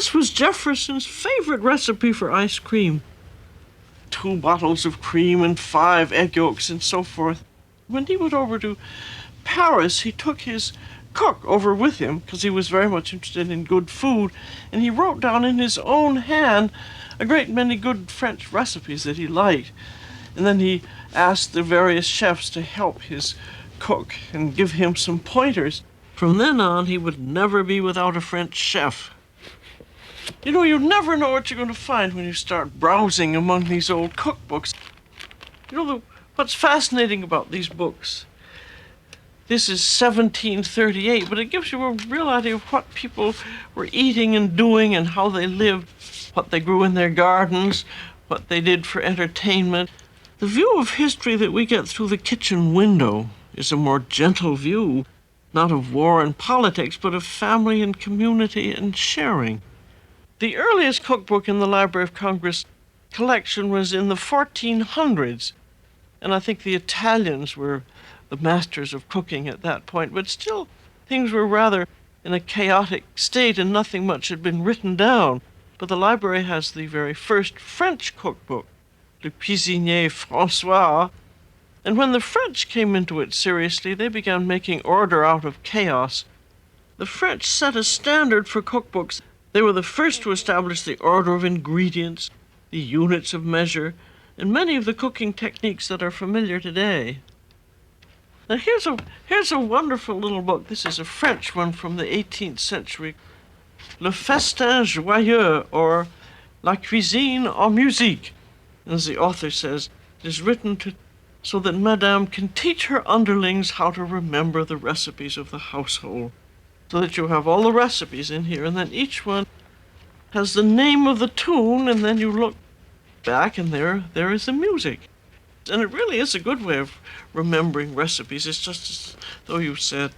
This was Jefferson's favorite recipe for ice cream. 2 bottles of cream and 5 egg yolks and so forth. When he went over to Paris, he took his cook over with him because he was very much interested in good food, and he wrote down in his own hand a great many good French recipes that he liked. And then he asked the various chefs to help his cook and give him some pointers. From then on, he would never be without a French chef. You know, you never know what you're going to find when you start browsing among these old cookbooks. You know, what's fascinating about these books? This is 1738, but it gives you a real idea of what people were eating and doing and how they lived, what they grew in their gardens, what they did for entertainment. The view of history that we get through the kitchen window is a more gentle view, not of war and politics, but of family and community and sharing. The earliest cookbook in the Library of Congress collection was in the 1400s, and I think the Italians were the masters of cooking at that point, but still things were rather in a chaotic state and nothing much had been written down. But the library has the very first French cookbook, Le Cuisinier François, and when the French came into it seriously, they began making order out of chaos. The French set a standard for cookbooks. They were the first to establish the order of ingredients, the units of measure, and many of the cooking techniques that are familiar today. Now here's a wonderful little book. This is a French one from the 18th century. Le Festin Joyeux, or La Cuisine en Musique. As the author says, it is written so that Madame can teach her underlings how to remember the recipes of the household. So that you have all the recipes in here, and then each one has the name of the tune, and then you look back and there is the music. And it really is a good way of remembering recipes. It's just as though you said,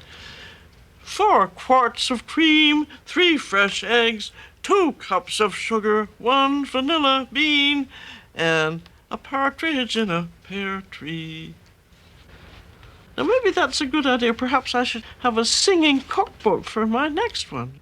4 quarts of cream, 3 fresh eggs, 2 cups of sugar, 1 vanilla bean, and a partridge in a pear tree. Now maybe that's a good idea. Perhaps I should have a singing cookbook for my next one.